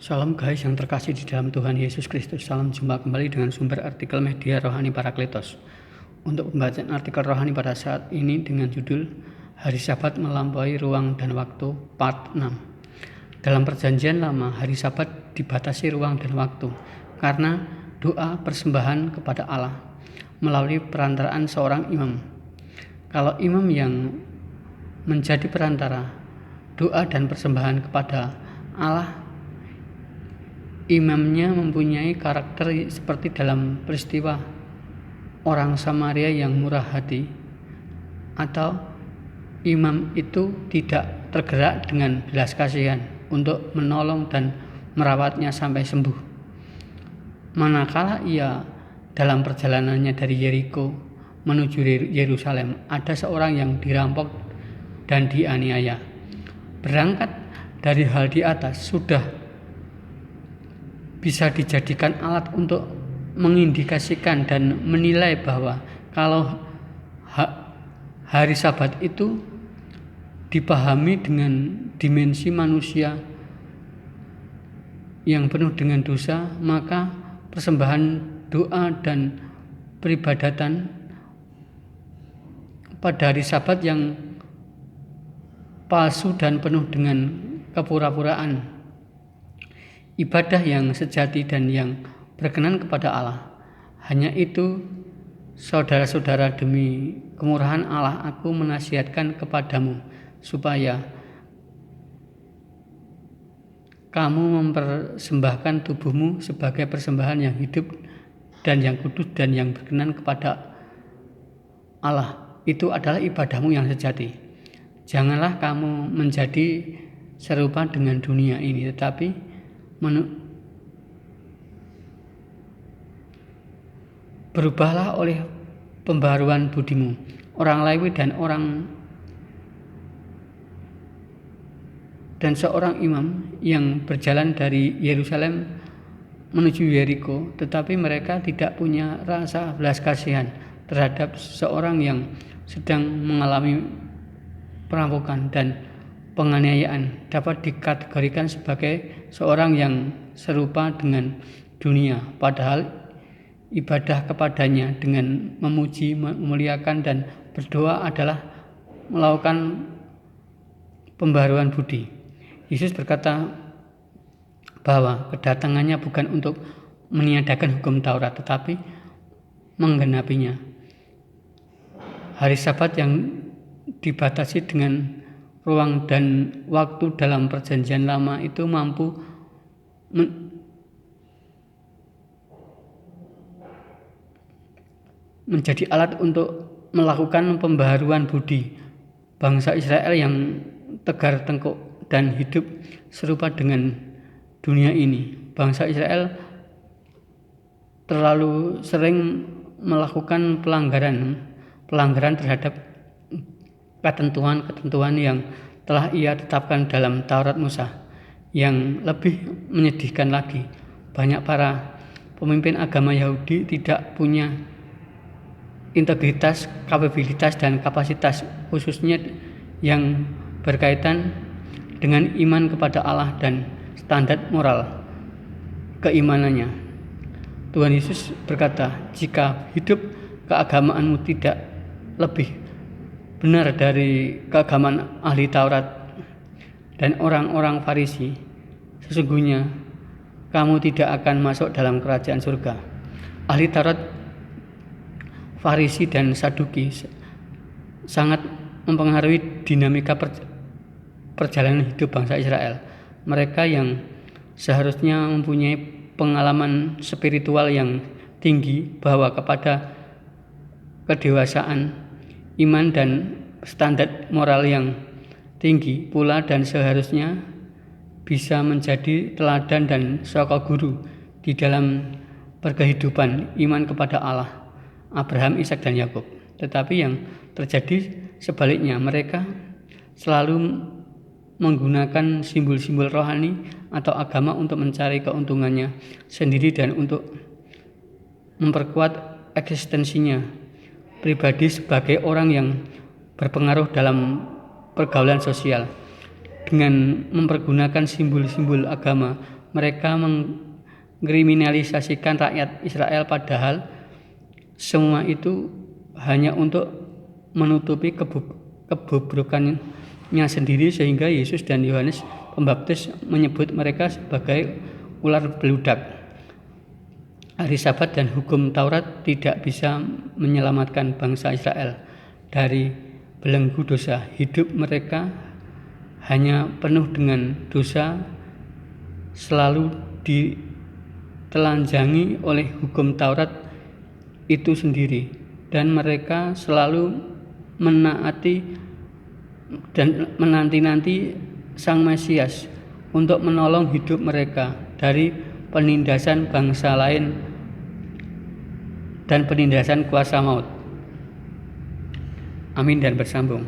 Salam guys yang terkasih di dalam Tuhan Yesus Kristus. Salam jumpa kembali dengan sumber artikel media Rohani Parakletos. Untuk pembacaan artikel rohani pada saat ini dengan judul Hari Sabat Melampaui Ruang dan Waktu Part 6. Dalam perjanjian lama, hari Sabat dibatasi ruang dan waktu karena doa persembahan kepada Allah melalui perantaraan seorang imam. Kalau imam yang menjadi perantara doa dan persembahan kepada Allah, imamnya mempunyai karakter seperti dalam peristiwa orang Samaria yang murah hati, atau imam itu tidak tergerak dengan belas kasihan untuk menolong dan merawatnya sampai sembuh. Manakala ia dalam perjalanannya dari Yeriko menuju Yerusalem, ada seorang yang dirampok dan dianiaya. Berangkat dari hal di atas, sudah bisa dijadikan alat untuk mengindikasikan dan menilai bahwa kalau hari Sabat itu dipahami dengan dimensi manusia yang penuh dengan dosa, maka persembahan doa dan peribadatan pada hari Sabat yang palsu dan penuh dengan kepura-puraan, ibadah yang sejati dan yang berkenan kepada Allah. Hanya itu, saudara-saudara, demi kemurahan Allah aku menasihatkan kepadamu supaya kamu mempersembahkan tubuhmu sebagai persembahan yang hidup dan yang kudus dan yang berkenan kepada Allah. Itu adalah ibadahmu yang sejati. Janganlah kamu menjadi serupa dengan dunia ini, tetapi berubahlah oleh pembaharuan budimu. Orang Lewi dan seorang imam yang berjalan dari Yerusalem menuju Yeriko, tetapi mereka tidak punya rasa belas kasihan terhadap seorang yang sedang mengalami perampokan dan penganiayaan, dapat dikategorikan sebagai seorang yang serupa dengan dunia, padahal ibadah kepadanya dengan memuji, memuliakan dan berdoa adalah melakukan pembaharuan budi. Yesus berkata bahwa kedatangannya bukan untuk meniadakan hukum Taurat, tetapi menggenapinya. Hari Sabat yang dibatasi dengan ruang dan waktu dalam perjanjian lama itu mampu menjadi alat untuk melakukan pembaharuan budi bangsa Israel yang tegar tengkuk dan hidup serupa dengan dunia ini. Bangsa Israel terlalu sering melakukan pelanggaran terhadap ketentuan-ketentuan yang telah ia tetapkan dalam Taurat Musa. Yang lebih menyedihkan lagi, banyak para pemimpin agama Yahudi tidak punya integritas, kapabilitas, dan kapasitas, khususnya yang berkaitan dengan iman kepada Allah dan standar moral keimanannya. Tuhan Yesus berkata, jika hidup keagamaanmu tidak lebih benar dari keagamaan ahli Taurat dan orang-orang Farisi, sesungguhnya kamu tidak akan masuk dalam kerajaan surga. Ahli Taurat, Farisi dan Saduki sangat mempengaruhi dinamika perjalanan hidup bangsa Israel. Mereka yang seharusnya mempunyai pengalaman spiritual yang tinggi bahwa kepada kedewasaan, iman dan standar moral yang tinggi pula, dan seharusnya bisa menjadi teladan dan soko guru di dalam berkehidupan iman kepada Allah, Abraham, Ishak dan Yakub. Tetapi yang terjadi sebaliknya, mereka selalu menggunakan simbol-simbol rohani atau agama untuk mencari keuntungannya sendiri dan untuk memperkuat eksistensinya pribadi sebagai orang yang berpengaruh dalam pergaulan sosial. Dengan mempergunakan simbol-simbol agama, mereka mengkriminalisasikan rakyat Israel, padahal semua itu hanya untuk menutupi kebobrokannya sendiri, sehingga Yesus dan Yohanes Pembaptis menyebut mereka sebagai ular beludak. Hari Sabat dan hukum Taurat tidak bisa menyelamatkan bangsa Israel dari belenggu dosa. Hidup mereka hanya penuh dengan dosa, selalu ditelanjangi oleh hukum Taurat itu sendiri, dan mereka selalu menaati dan menanti-nanti Sang Mesias untuk menolong hidup mereka dari penindasan bangsa lain dan penindasan kuasa maut. Amin dan bersambung.